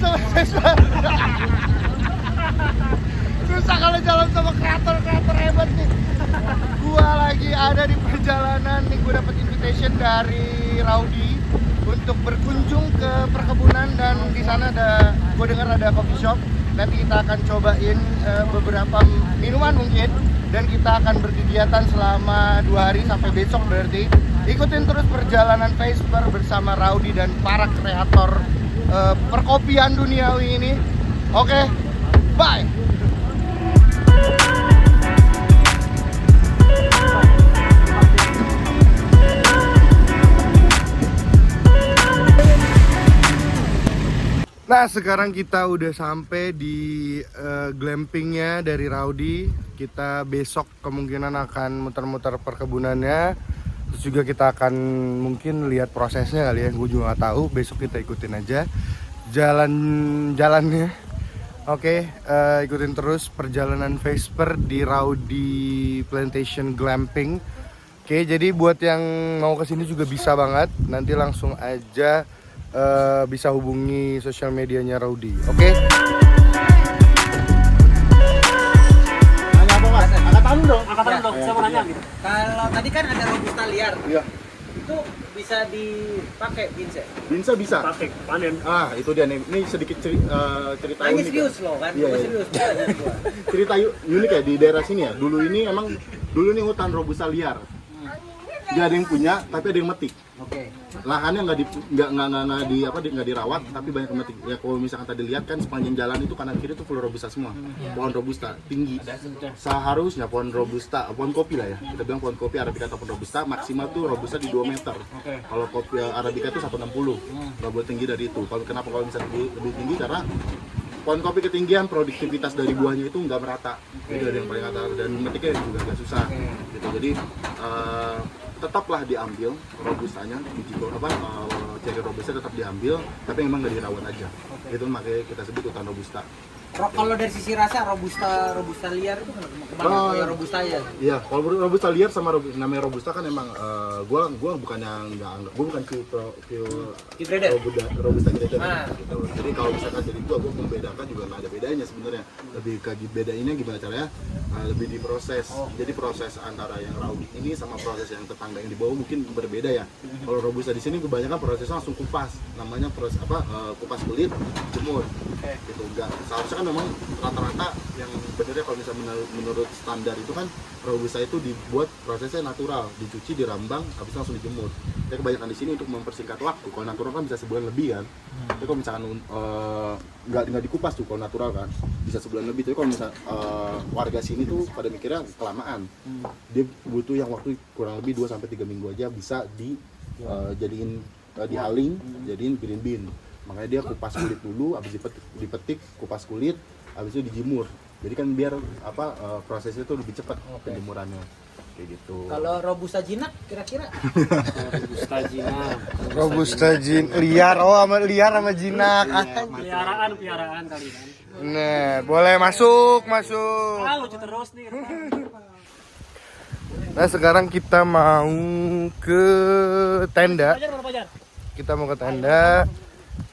sama Vespa. Susah kalau jalan sama kreator-kreator hebat nih. Gua lagi ada di perjalanan nih, gua dapat invitation dari Rowdy untuk berkunjung ke perkebunan, dan di sana gua dengar ada coffee shop. Nanti kita akan cobain beberapa minuman mungkin, dan kita akan berkegiatan selama 2 hari sampai besok berarti. Ikutin terus perjalanan Vesper bersama Rowdy dan para kreator perkopian duniawi ini. Oke, bye. Nah, sekarang kita udah sampai di glampingnya dari Rowdy. Kita besok kemungkinan akan muter-muter perkebunannya. Terus juga kita akan mungkin lihat prosesnya kali ya. Gue juga nggak tahu. Besok kita ikutin aja jalan-jalannya. Oke, ikutin terus perjalanan Vesper di Rowdy Plantation Glamping. Oke, jadi buat yang mau kesini juga bisa banget. Nanti langsung aja bisa hubungi sosial medianya Rowdy. Oke? Nanya apa mas? Angkatan dong. Angkatan dong, saya mau nanya gitu. Kalau tadi kan ada robusta liar, Iya. itu bisa dipakai binse. Binsa bisa. Pakai panen. Ah, itu dia nih. Ini sedikit cerita Nah, ini unik. serius loh kan? Iya, Gua iya. serius. Gua aja gua. Cerita unik ya di daerah sini ya. Dulu ini nih hutan robusta liar. Gak ada yang punya, tapi ada yang metik. Oke. Lahannya nggak dirawat, tapi banyak yang metik. Ya kalau misalkan tadi lihat kan sepanjang jalan itu kanan kiri itu full robusta semua. Pohon robusta tinggi. Seharusnya pohon robusta, pohon kopi lah ya. Kita bilang pohon kopi arabica atau pohon robusta maksimal tuh robusta di 2 meter. Kalau kopi arabica itu 160. Nggak boleh tinggi dari itu. Kenapa kalau misalnya lebih tinggi? Karena pohon kopi ketinggian, produktivitas dari buahnya itu nggak merata. Jadi ada yang paling atas, dan metiknya juga agak susah. Gitu. Jadi tetaplah diambil robustanya, cherry robusta tetap diambil, tapi memang nggak dirawat aja. Itu makanya kita sebut hutan robusta. Kalau dari sisi rasa robusta liar itu kemana? Kayak robusta ya. Iya, kalau robusta liar sama namanya robusta kan emang gua bukan Hybrid. robusta gitu. Ah. Gitu. Jadi kalau misalkan jadi gua membedakan juga nggak ada bedanya sebenarnya. Lebih ke bedainnya gimana caranya? Lebih diproses. Jadi proses antara yang Rowdy ini sama proses yang tetangga yang di bawah mungkin berbeda ya. Kalau robusta di sini kebanyakan prosesnya langsung kupas. Namanya proses kupas kulit, jemur. Gitu. Enggak, seharusnya kan memang rata-rata yang benernya kalau misalnya menurut standar itu kan robusta itu dibuat prosesnya natural, dicuci, dirambang, habis itu langsung dijemur. Tapi kebanyakan di sini untuk mempersingkat waktu. Kalau natural kan bisa sebulan lebih kan. Tapi kalau misalkan nggak dikupas tuh kalau natural kan bisa sebulan lebih. Tapi kalau misalnya warga sini tuh pada mikirnya kelamaan. Dia butuh yang waktu kurang lebih 2 sampai 3 minggu aja bisa jadiin dihaling, jadiin green bean. Makanya dia kupas kulit dulu, habis dipetik, kupas kulit, habis itu dijemur. Jadi kan biar prosesnya tuh lebih cepat penjemurannya. Kayak gitu. Kalau robusta jinak kira-kira? Robusta liar, sama jinak. Piaraan kali kan. Nah, boleh masuk. Ah, lucu terus nih. Nah, sekarang kita mau ke tenda. Pajar. Kita mau ke tenda.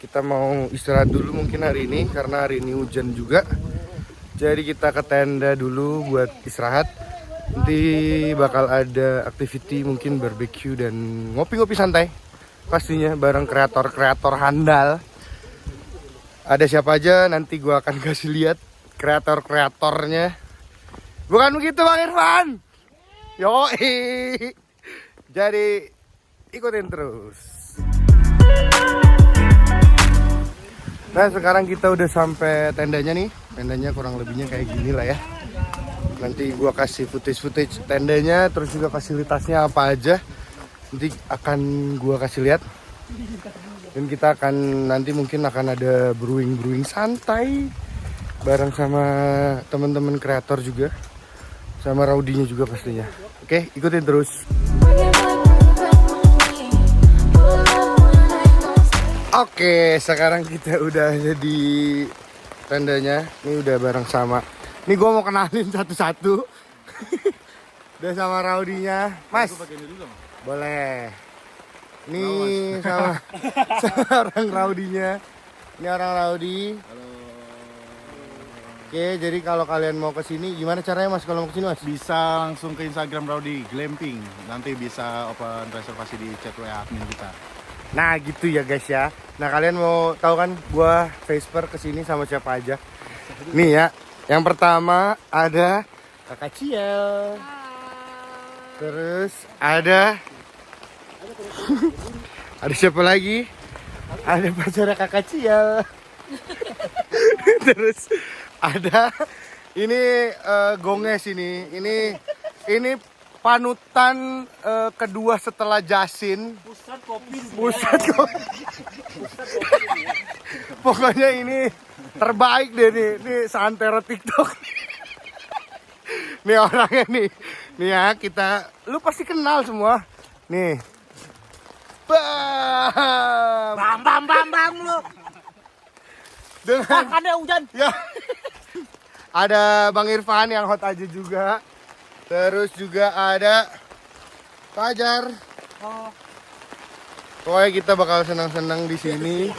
Kita mau istirahat dulu mungkin hari ini karena hari ini hujan juga. Jadi kita ke tenda dulu buat istirahat. Nanti bakal ada activity mungkin barbecue dan ngopi-ngopi santai. Pastinya bareng kreator-kreator handal. Ada siapa aja nanti gua akan kasih lihat kreator-kreatornya. Bukan begitu Bang Irfan? Yoi. Jadi ikutin terus. Nah, sekarang kita udah sampai tendanya nih. Tendanya kurang lebihnya kayak gini lah ya. Nanti gua kasih footage tendanya, terus juga fasilitasnya apa aja. Nanti akan gua kasih lihat. Dan kita akan nanti mungkin akan ada brewing santai bareng sama teman-teman kreator juga. Sama Rowdy-nya juga pastinya. Oke, ikutin terus. Oke, sekarang kita udah ada di tendanya. Ini udah bareng sama. Ini gue mau kenalin satu-satu. Udah sama Rowdy-nya. Mas, boleh. Ini sama orang Rowdy-nya. Ini orang Rowdy. Oke, jadi kalau kalian mau ke sini, gimana caranya Mas kalau mau ke sini Mas? Bisa langsung ke Instagram Rowdy Glamping. Nanti bisa open reservasi di chat WA admin kita. Nah gitu ya guys ya. Nah kalian mau tahu kan gua Vesper kesini sama siapa aja? Nih ya, yang pertama ada Kakak Ciel. Terus ada ada siapa lagi? Ada pacarnya Kakak Ciel. Terus ada ini Gonges ini. Ini panutan kedua setelah Jasin. Pusat kopi. Buset kok. Pokoknya ini terbaik deh nih santero TikTok. Nih orangnya nih. Nih ya kita, lu pasti kenal semua. Nih. Bam. Bam lu. Dengan Ada hujan. ya. Ada Bang Irfan yang hot aja juga. Terus juga ada Fajar. Pokoknya kita bakal senang-senang di sini.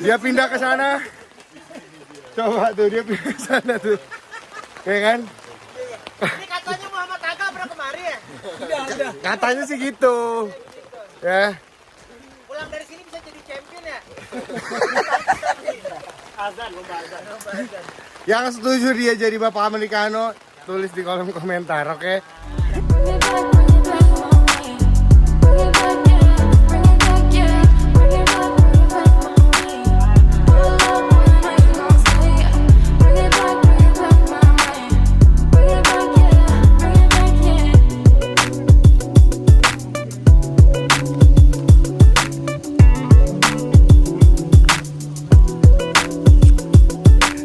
Dia pindah ke sana. Coba tuh dia pindah ke sana tuh. Ya kan? Ini katanya Muhammad Aga pernah kemari ya? Udah. Katanya sih gitu. Ya. Pulang dari sini bisa jadi champion ya? Azan, lomba azan. Yang setuju dia jadi Bapak Americano, tulis di kolom komentar, oke?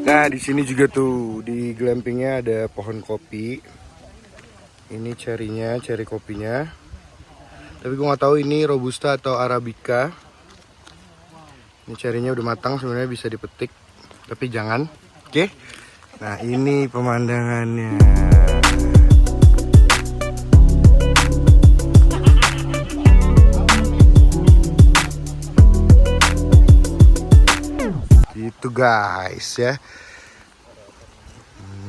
Nah, di sini juga tuh di glampingnya ada pohon kopi. Ini cherry-nya, cherry kopinya. Tapi gue nggak tahu ini robusta atau arabica. Ini cherry-nya udah matang, sebenarnya bisa dipetik, tapi jangan. Oke. Nah, ini pemandangannya. Gitu guys ya.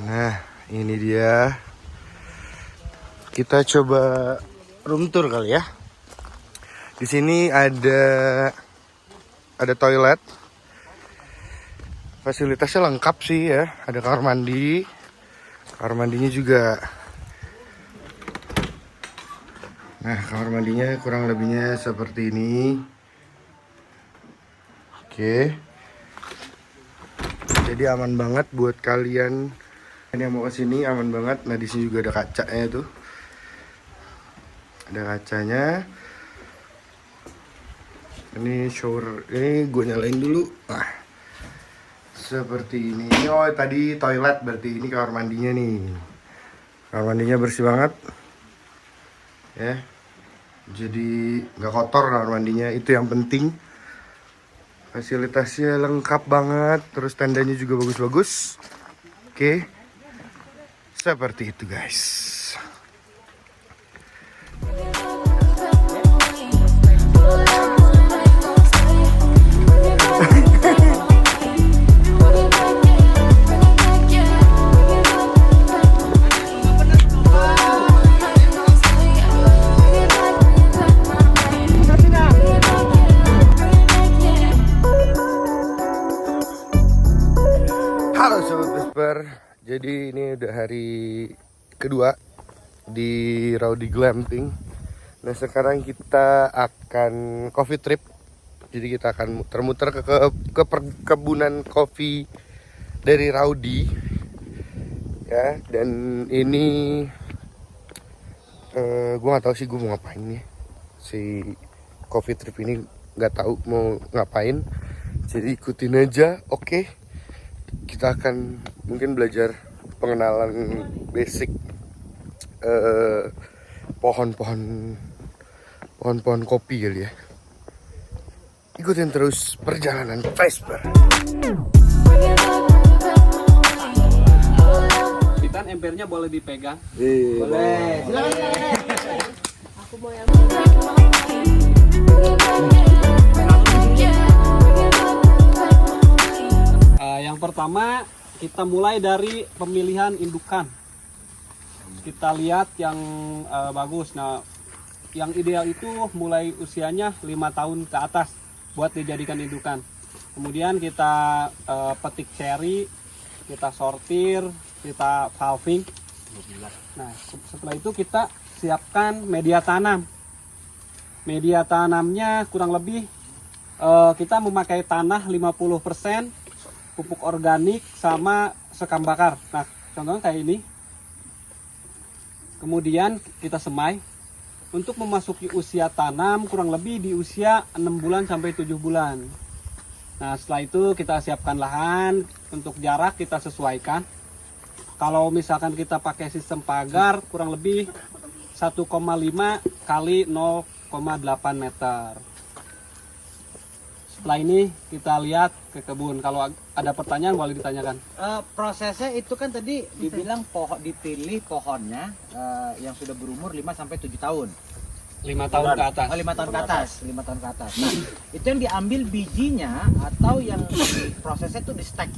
Nah, ini dia. Kita coba room tour kali ya. Di sini ada toilet. Fasilitasnya lengkap sih ya. Ada kamar mandi. Kamar mandinya juga. Nah, kamar mandinya kurang lebihnya seperti ini. Oke. Jadi aman banget buat kalian yang mau kesini, aman banget. Nah, di sini juga ada kacanya tuh. Ada kacanya. Ini shower, ini gue nyalain dulu. Nah, seperti ini. Oh, tadi toilet, berarti ini kamar mandinya nih. Kamar mandinya bersih banget. Ya. Jadi nggak kotor kamar mandinya, itu yang penting. Fasilitasnya lengkap banget, terus tendanya juga bagus-bagus. Oke. Seperti itu, guys. Halo Sobat Vesper, jadi ini udah hari kedua di Rowdy Glamping. Nah sekarang kita akan coffee trip. Jadi kita akan muter-muter ke perkebunan kopi dari Rowdy. Ya, dan ini gue nggak tahu sih gue mau ngapain nih. Si coffee trip ini nggak tahu mau ngapain. Jadi ikutin aja, oke? Kita akan mungkin belajar pengenalan basic pohon-pohon kopi kali ya. Ikutin terus perjalanan Vesper. Kita embernya boleh dipegang. Boleh. Aku mau yang pertama kita mulai dari pemilihan indukan. Kita lihat yang bagus. Nah, yang ideal itu mulai usianya 5 tahun ke atas buat dijadikan indukan. Kemudian kita petik ceri, kita sortir, kita valving. Nah, setelah itu kita siapkan media tanam. Media tanamnya kurang lebih kita memakai tanah 50%, pupuk organik sama sekam bakar. Nah, contohnya kayak ini. Kemudian kita semai. Untuk memasuki usia tanam kurang lebih di usia 6 bulan sampai 7 bulan. Nah, setelah itu kita siapkan lahan, untuk jarak kita sesuaikan. Kalau misalkan kita pakai sistem pagar kurang lebih 1,5 kali 0,8 meter. Setelah ini kita lihat ke kebun. Kalau ada pertanyaan boleh ditanyakan. Prosesnya itu kan tadi dibilang dipilih pohonnya yang sudah berumur 5 sampai 7 tahun. 5 tahun ke atas. Oh, 5 tahun ke atas, 5 tahun ke atas. Nah, itu yang diambil bijinya atau yang prosesnya itu di stack?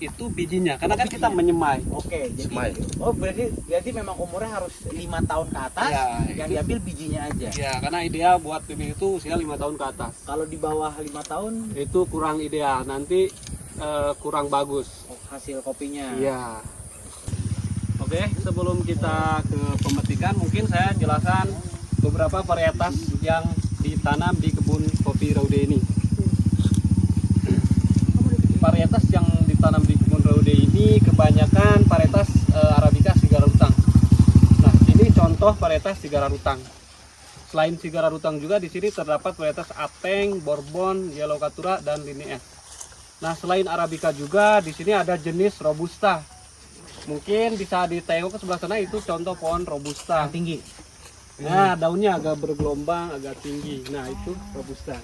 Itu bijinya, karena kan kita menyemai. Oke, jadi berarti memang umurnya harus 5 tahun ke atas, Ya, yang diambil bijinya aja. Ya, karena ideal buat bibit itu usia 5 tahun ke atas. Kalau di bawah 5 tahun Itu kurang ideal, nanti kurang bagus. hasil kopinya. Iya. Oke, sebelum kita ke pemetikan, mungkin saya jelaskan beberapa varietas yang ditanam di kebun kopi Raude ini. Varietas yang ditanam di kebun Raude ini kebanyakan varietas Arabica Sigara Rutang. Nah, ini contoh varietas Sigara Rutang. Selain Sigara Rutang juga di sini terdapat varietas Ateng, Bourbon, Yellow Caturra, dan Linnaeus. Nah, selain Arabica juga di sini ada jenis Robusta. Mungkin bisa ditengok ke sebelah sana, itu contoh pohon Robusta. Yang tinggi. Nah, daunnya agak bergelombang, agak tinggi. Nah, itu Robusta.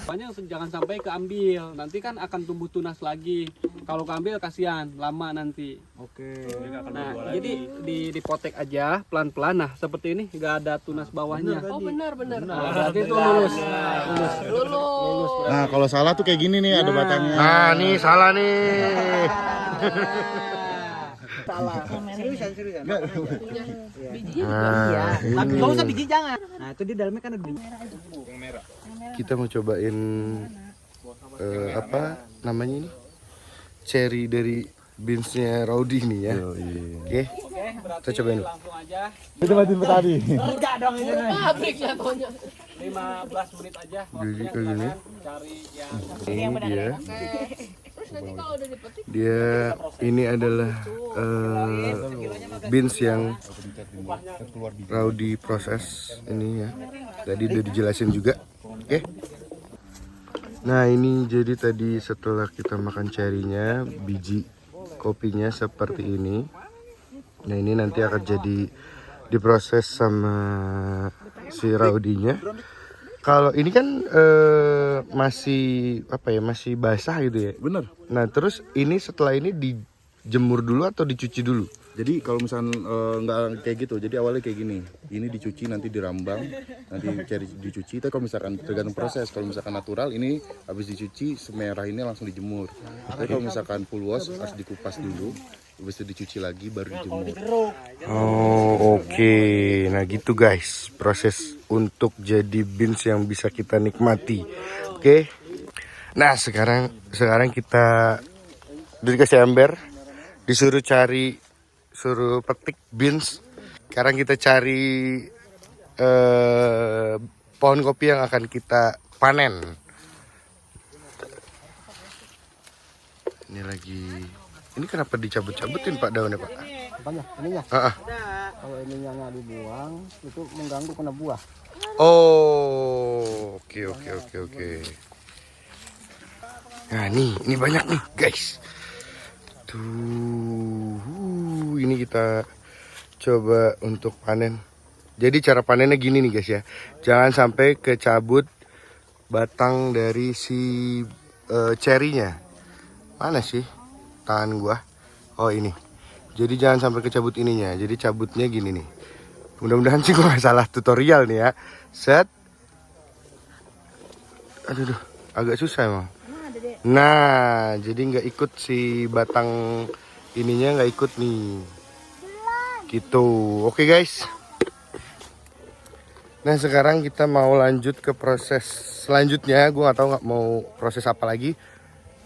Banyak jangan sampai keambil, nanti kan akan tumbuh tunas lagi. Kalau keambil kasihan, lama nanti. Oke. Nah, jadi dipotek aja pelan-pelan. Nah, seperti ini nggak ada tunas bawahnya. Oh benar. Nah, berarti itu lulus. Lulus. Nah, kalau salah tuh kayak gini nih, ada batangnya. Nah, nih salah nih. Salah. Seriusan. Bijinya Nah, Tapi nggak usah biji jangan. Nah, itu di dalamnya kan ada biji. kita mau cobain apa namanya ini? Cherry dari beansnya Raude nih ya. Oke. Kita cobain dulu. Langsung aja Itu batin petani. Enggak dong ini. pabrik jatuhnya. 15 menit aja. Jadi kayak gini. Cari yang Ini dia. Terus nanti kalau udah dipetik Dia ini adalah beans yang Raude proses ini ya. Tadi udah dijelasin juga. Oke. Nah, ini jadi tadi setelah kita makan cerinya, biji kopinya seperti ini. Nah, ini nanti akan jadi diproses sama si Raudinya. Kalau ini kan masih apa ya, masih basah gitu ya. Bener. Nah, terus ini setelah ini dijemur dulu atau dicuci dulu? Jadi kalau misalnya nggak kayak gitu, jadi awalnya kayak gini. Ini dicuci, nanti dirambang, nanti cari dicuci. Tapi kalau misalkan tergantung proses. Kalau misalkan natural, ini habis dicuci, semerah ini langsung dijemur. Tapi kalau misalkan full wash, harus dikupas dulu. Habis itu dicuci lagi, baru dijemur. Oh, oke. Nah, gitu guys, proses untuk jadi beans yang bisa kita nikmati. Oke. Nah, sekarang kita dikasih ember, disuruh suruh petik beans. Sekarang kita cari pohon kopi yang akan kita panen. Ini kenapa dicabut-cabutin Pak daunnya Pak? Apanya? Ininya? Ah, ah. Kalau ininya nggak dibuang, itu mengganggu kena buah. Oh, oke. Nah, ini banyak nih guys. Tuh, ini kita coba untuk panen. Jadi cara panennya gini nih guys ya. Jangan sampai kecabut batang dari si cerinya. Mana sih tangan gua? Oh, ini. Jadi jangan sampai kecabut ininya. Jadi cabutnya gini nih. Mudah-mudahan sih gua nggak salah tutorial nih ya. Set. Aduh, agak susah emang. Dek. Nah, jadi nggak ikut si batang ininya nggak ikut nih. Gitu. Oke guys. Nah sekarang kita mau lanjut ke proses selanjutnya. Gue nggak tahu nggak mau proses apa lagi.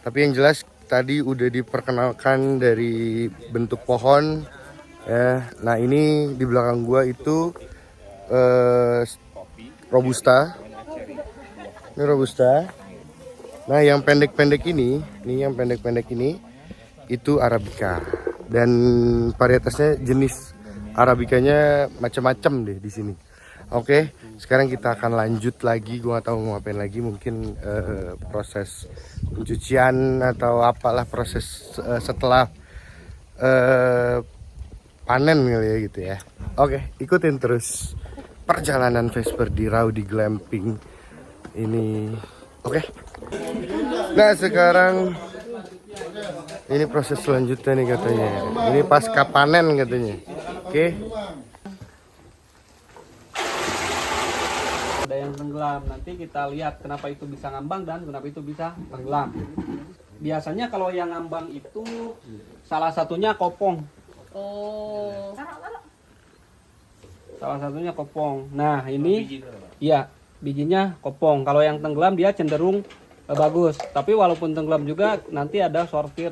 Tapi yang jelas tadi udah diperkenalkan dari bentuk pohon. Ya. Nah ini di belakang gue itu robusta. Ini robusta. Nah yang pendek-pendek ini itu arabica. Dan varietasnya jenis arabicanya macam-macam deh di sini. Oke, sekarang kita akan lanjut lagi. Gua nggak tahu mau ngapain lagi. Mungkin proses pencucian atau apalah proses setelah panen kali ya gitu ya. Oke, ikutin terus perjalanan Vesper di Rowdy Glamping ini. Oke. Nah sekarang ini proses selanjutnya nih katanya. Ini pasca panen katanya. Oke. Ada yang tenggelam. Nanti kita lihat kenapa itu bisa ngambang dan kenapa itu bisa tenggelam. Biasanya kalau yang ngambang itu salah satunya kopong. Oh. Salah satunya kopong. Nah, ini iya, bijinya kopong. Kalau yang tenggelam dia cenderung bagus. Tapi walaupun tenggelam juga nanti ada sortir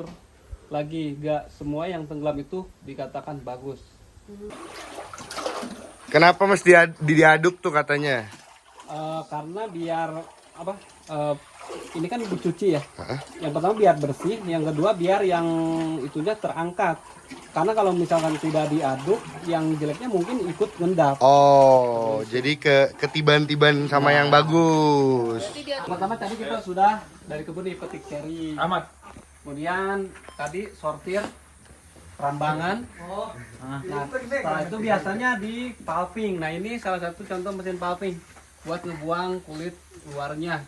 lagi. Gak semua yang tenggelam itu dikatakan bagus. Kenapa mesti diaduk tuh katanya? Karena biar apa? Ini kan dicuci ya. Yang pertama biar bersih, yang kedua biar yang itunya terangkat. Karena kalau misalkan tidak diaduk, yang jeleknya mungkin ikut ngendap. Oh, jadi ketiban-tiban sama yang bagus. Pertama tadi kita sudah dari kebun petik ceri. Amat. Kemudian tadi sortir rambangan. Nah, setelah itu biasanya di pulping. Nah, ini salah satu contoh mesin pulping buat ngebuang kulit luarnya.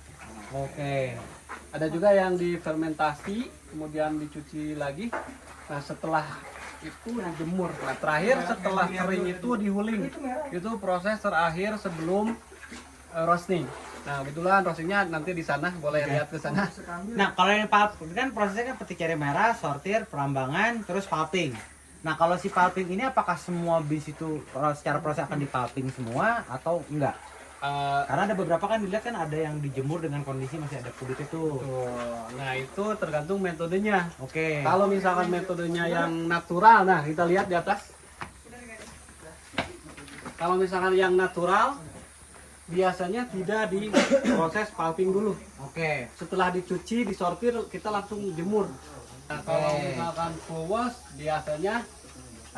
Oke. Ada juga yang difermentasi, kemudian dicuci lagi. Nah, setelah itu dijemur. Nah, terakhir setelah kering itu dihuling. Itu proses terakhir sebelum roasting. Nah, kebetulan roastingnya nanti di sana, boleh lihat ke sana. Nah, kalau yang pulping kan prosesnya kan petik ceri merah, sortir, perambangan, terus pulping. Nah, kalau si pulping ini apakah semua bis itu secara proses akan dipulping semua atau enggak? Karena ada beberapa kan dilihat kan ada yang dijemur dengan kondisi masih ada kulitnya tuh. Nah, itu tergantung metodenya. Oke. Kalau misalkan metodenya yang natural, nah kita lihat di atas. Kalau misalkan yang natural, biasanya tidak diproses pulping dulu. Oke. Setelah dicuci, disortir, kita langsung jemur. Nah, kalau misalkan full wash, biasanya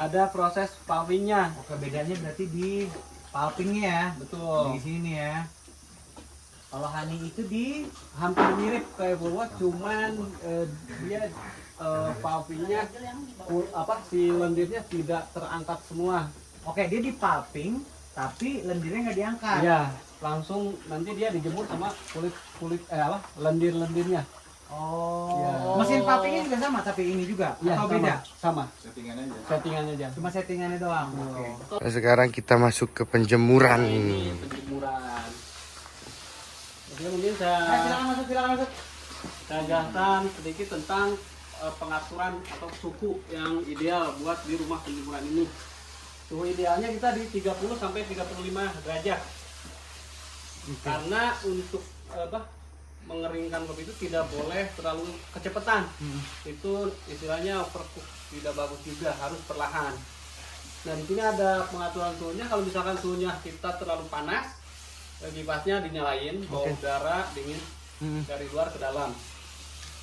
ada proses pulpingnya. Oke, bedanya berarti di pulpingnya ya. Betul. Di sini ya. Kalau honey itu di Hampir mirip kayak full wash, cuman dia pulpingnya si lendirnya tidak terangkat semua. Oke, dia di pulping tapi lendirnya nggak diangkat. Ya, langsung nanti dia dijemur sama lendir-lendirnya. Oh. Ya. Mesin pulpingnya juga sama tapi ini juga Ya, atau sama, beda? sama. Settingan aja. Settingannya aja. Cuma settingannya doang. Oke. Nah, sekarang kita masuk ke penjemuran. Ini penjemuran. Oke, mungkin Silakan masuk. saya jelaskan sedikit tentang pengaturan atau suhu yang ideal buat di rumah penjemuran ini. Suhu idealnya kita di 30 sampai 35 derajat. Karena untuk mengeringkan kopi itu tidak boleh terlalu kecepatan. Itu istilahnya overcook, tidak bagus juga, harus perlahan. Nah, di sini ada pengaturan suhunya. Kalau misalkan suhunya kita terlalu panas, kipasnya dinyalain, bawa udara dingin dari luar ke dalam.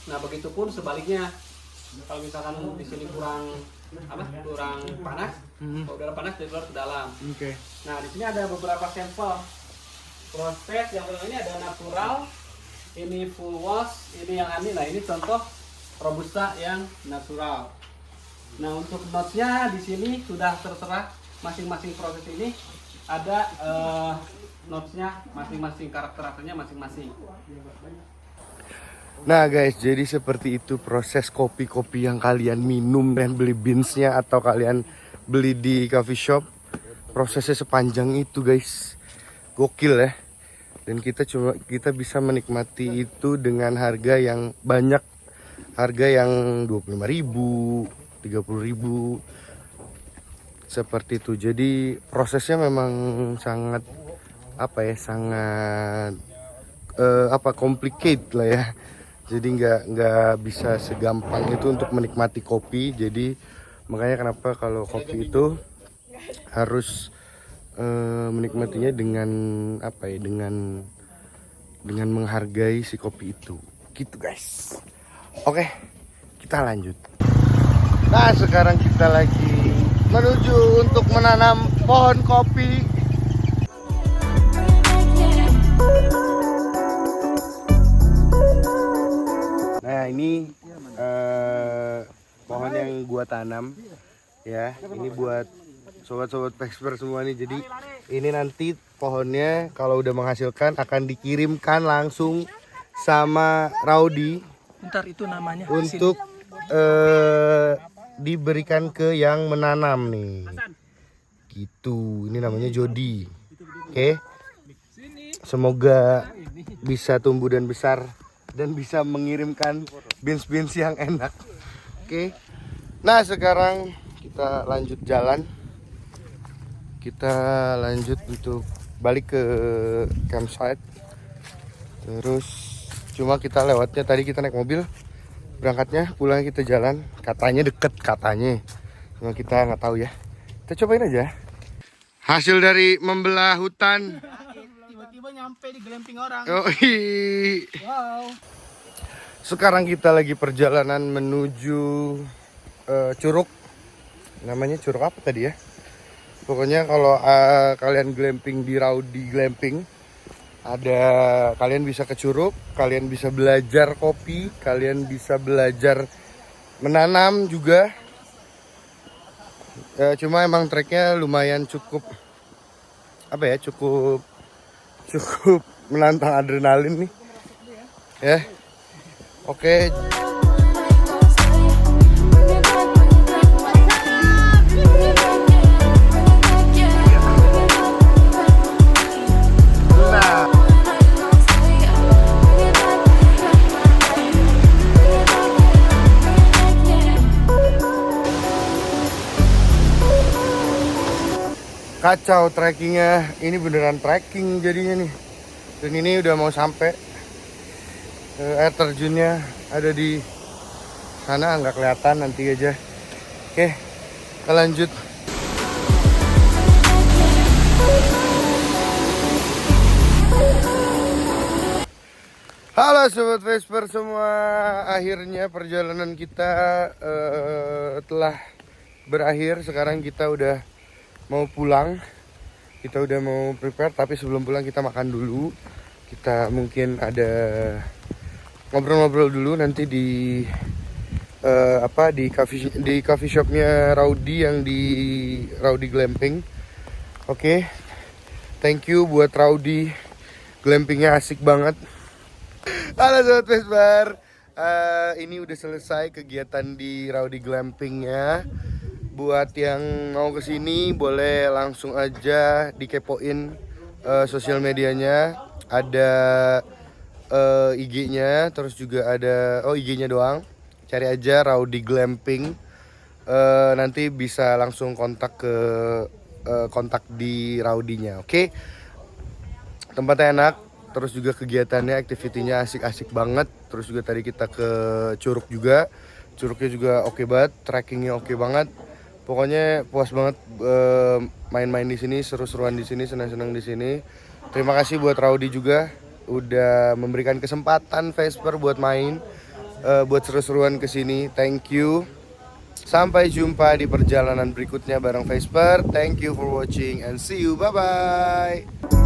Nah, begitupun sebaliknya. Kalau misalkan di sini kurang panas, udara panas dari luar ke dalam. Oke. Nah, di sini ada beberapa sampel proses. Yang pertama ini ada natural, ini full wash, ini yang honey. Nah, ini contoh robusta yang natural. Nah, untuk notes-nya di sini sudah tertera masing-masing proses ini ada notes-nya masing-masing, karakternya masing-masing. Nah guys, jadi seperti itu proses kopi-kopi yang kalian minum dan beli beansnya atau kalian beli di coffee shop. Prosesnya sepanjang itu guys. Gokil ya. dan kita bisa menikmati itu dengan harga yang banyak, harga yang 25.000, 30.000 seperti itu. Jadi prosesnya memang sangat sangat complicated lah ya. Jadi nggak bisa segampang itu untuk menikmati kopi. Jadi makanya kenapa kalau kopi itu harus menikmatinya dengan dengan menghargai si kopi itu. Gitu guys. Oke, kita lanjut. Nah, sekarang kita lagi menuju untuk menanam pohon kopi. Nah, ini pohon yang gua tanam ya. Ini buat sobat-sobat Vesper semua nih. Jadi ini nanti pohonnya kalau udah menghasilkan akan dikirimkan langsung sama Rowdy. Bentar, itu namanya Untuk diberikan ke yang menanam nih. Gitu. Ini namanya Jody. Oke. Semoga bisa tumbuh dan besar dan bisa mengirimkan beans-beans yang enak. Oke. Nah, sekarang kita lanjut jalan. Kita lanjut untuk balik ke campsite. Terus cuma kita lewatnya tadi kita naik mobil, berangkatnya pulang kita jalan. Katanya deket katanya, cuma kita nggak tahu ya. Kita cobain aja. Hasil dari membelah hutan. tiba-tiba nyampe di glamping orang. Wow. Sekarang kita lagi perjalanan menuju Curug. Namanya Curug apa tadi ya? Pokoknya kalau kalian glamping di Rowdy Glamping, kalian bisa ke Curug, kalian bisa belajar kopi, kalian bisa belajar menanam juga. Cuma emang treknya lumayan cukup menantang adrenalin nih. Ya. Oke. Kacau trekkingnya, ini beneran trekking jadinya nih. Dan ini udah mau sampai. Air terjunnya ada di sana, nggak kelihatan, nanti aja. Oke, kita lanjut. Halo Sobat Vesper semua, akhirnya perjalanan kita telah berakhir. Sekarang kita udah mau pulang, kita udah mau prepare, tapi sebelum pulang kita makan dulu. Kita mungkin ada ngobrol-ngobrol dulu nanti di coffee shopnya Rowdy yang di Rowdy Glamping. Oke. Thank you buat Rowdy, glampingnya asik banget. Halo Sobat Vesper, ini udah selesai kegiatan di Rowdy Glampingnya. Buat yang mau kesini boleh langsung aja dikepoin sosial medianya. Ada IG-nya, terus juga ada IG-nya doang. Cari aja Rowdy Glamping. Nanti bisa langsung kontak di Rowdy-nya. Oke. Tempatnya enak, terus juga kegiatannya, aktivitinya asik-asik banget. Terus juga tadi kita ke Curug juga. Curugnya juga oke banget, trekkingnya oke banget. Pokoknya puas banget main-main di sini, seru-seruan di sini, senang-senang di sini. Terima kasih buat Rowdy juga udah memberikan kesempatan Vesper buat main, buat seru-seruan ke sini. Thank you. Sampai jumpa di perjalanan berikutnya bareng Vesper. Thank you for watching and see you. Bye bye.